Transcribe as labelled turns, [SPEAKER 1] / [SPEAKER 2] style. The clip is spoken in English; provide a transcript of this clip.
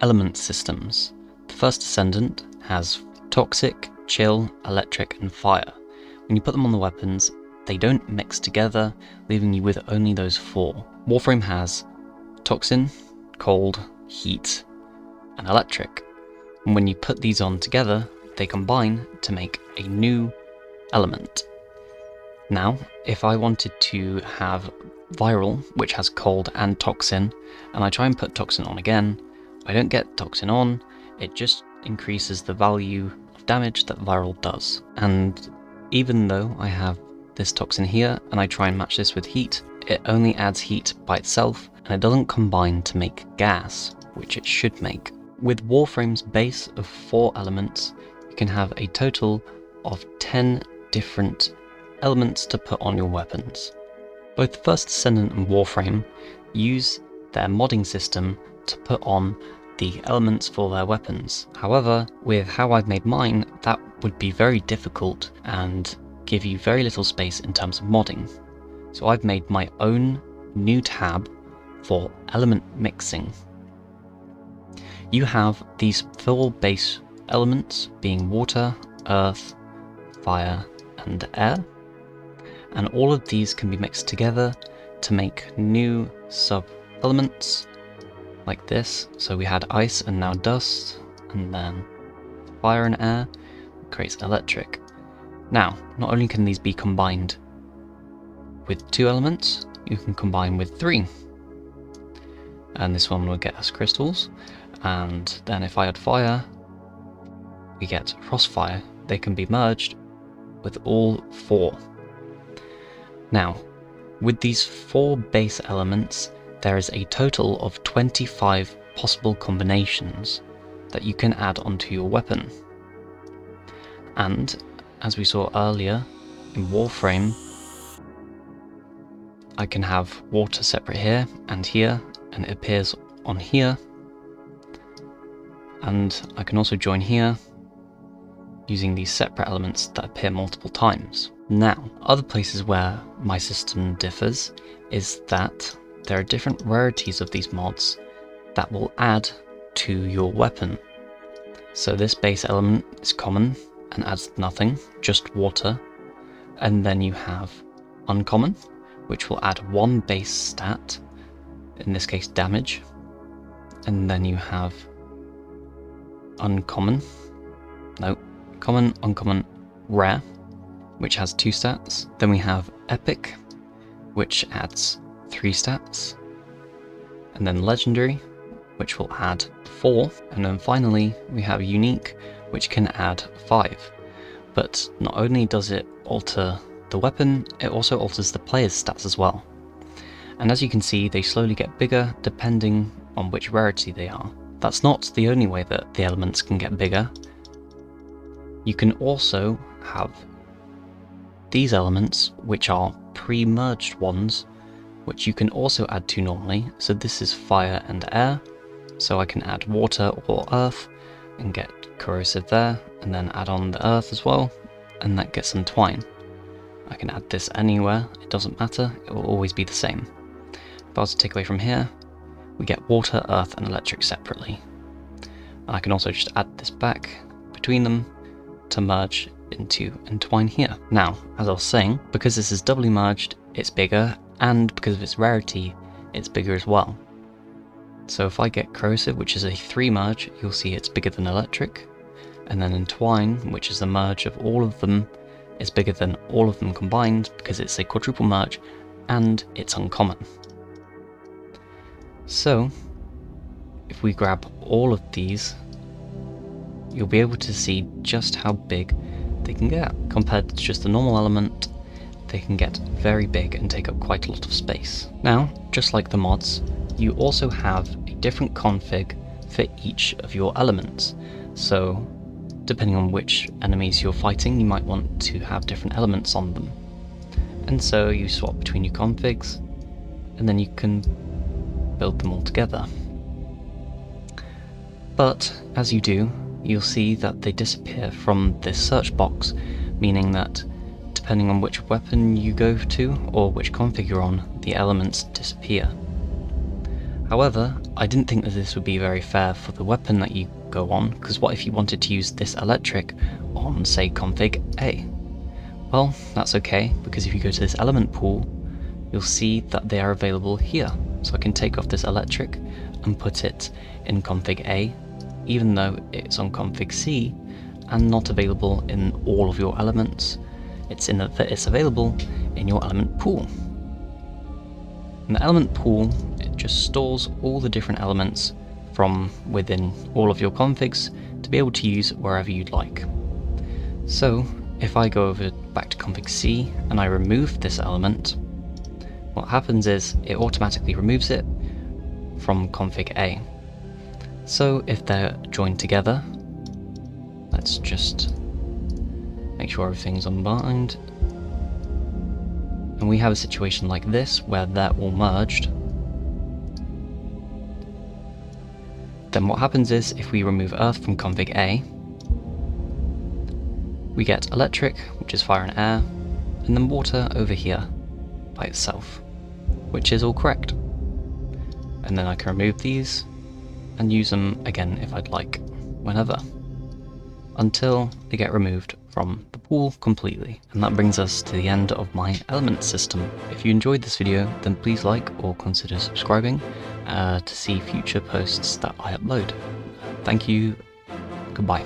[SPEAKER 1] Element systems. The first descendant has toxic, chill, electric, and fire. When you put them on the weapons, they don't mix together, leaving you with only those four. Warframe has toxin, cold, heat, and electric. And when you put these on together, they combine to make a new element. Now, if I wanted to have viral, which has cold and toxin, and I try and put toxin on again, I don't get toxin on, it just increases the value of damage that viral does. And even though I have this toxin here, and I try and match this with heat, it only adds heat by itself, and it doesn't combine to make gas, which it should make. With Warframe's base of 4 elements, you can have a total of 10 different elements to put on your weapons. Both the First Descendant and Warframe use their modding system to put on the elements for their weapons. However, with how I've made mine, that would be very difficult and give you very little space in terms of modding. So I've made my own new tab for element mixing. You have these 4 base elements being water, earth, fire, and air. And all of these can be mixed together to make new sub-elements like this. So we had ice and now dust, and then fire and air creates electric. Now, not only can these be combined with 2 elements, you can combine with 3. And this one will get us crystals. And then if I add fire, we get crossfire. They can be merged with all 4. Now, with these 4 base elements, there is a total of 25 possible combinations that you can add onto your weapon. And, as we saw earlier, in Warframe, I can have water separate here, and it appears on here. And I can also join here, using these separate elements that appear multiple times. Now, other places where my system differs is that there are different rarities of these mods that will add to your weapon. So this base element is common and adds nothing, just water. And then you have uncommon, which will add 1 base stat, in this case damage. And then you have common, uncommon, rare, which has 2 stats. Then we have epic, which adds 3 stats. And then legendary, which will add 4. And then finally, we have unique, which can add 5. But not only does it alter the weapon, it also alters the player's stats as well. And as you can see, they slowly get bigger depending on which rarity they are. That's not the only way that the elements can get bigger. You can also have these elements, which are pre-merged ones, which you can also add to normally. So this is fire and air, so I can add water or earth and get corrosive there, and then add on the earth as well, and that gets entwine. I can add this anywhere, it doesn't matter, it will always be the same. If I was to take away from here, we get water, earth, and electric separately. And I can also just add this back between them to merge into entwine here. Now, as I was saying, because this is doubly merged, it's bigger, and because of its rarity, it's bigger as well. So if I get corrosive, which is a 3 merge, you'll see it's bigger than electric, and then entwine, which is the merge of all of them, is bigger than all of them combined because it's a quadruple merge and it's uncommon. So if we grab all of these, you'll be able to see just how big they can get. Compared to just the normal element, they can get very big and take up quite a lot of space. Now, just like the mods, you also have a different config for each of your elements. So depending on which enemies you're fighting, you might want to have different elements on them. And so you swap between your configs, and then you can build them all together. But as you do, you'll see that they disappear from this search box, meaning that depending on which weapon you go to or which config you're on, the elements disappear. However, I didn't think that this would be very fair for the weapon that you go on, because what if you wanted to use this electric on, say, config A? Well, that's okay, because if you go to this element pool, you'll see that they are available here. So I can take off this electric and put it in config A, even though it's on config C and not available in all of your elements. It's in that it's available in your element pool. In the element pool, it just stores all the different elements from within all of your configs to be able to use wherever you'd like. So if I go over back to config C and I remove this element, what happens is it automatically removes it from config A. So if they're joined together, let's just make sure everything's unbind, and we have a situation like this where they're all merged. Then what happens is if we remove earth from config A, we get electric, which is fire and air, and then water over here by itself, which is all correct. And then I can remove these and use them again if I'd like, whenever, until they get removed from the pool completely. And that brings us to the end of my element system. If you enjoyed this video, then please like or consider subscribing to see future posts that I upload. Thank you, goodbye.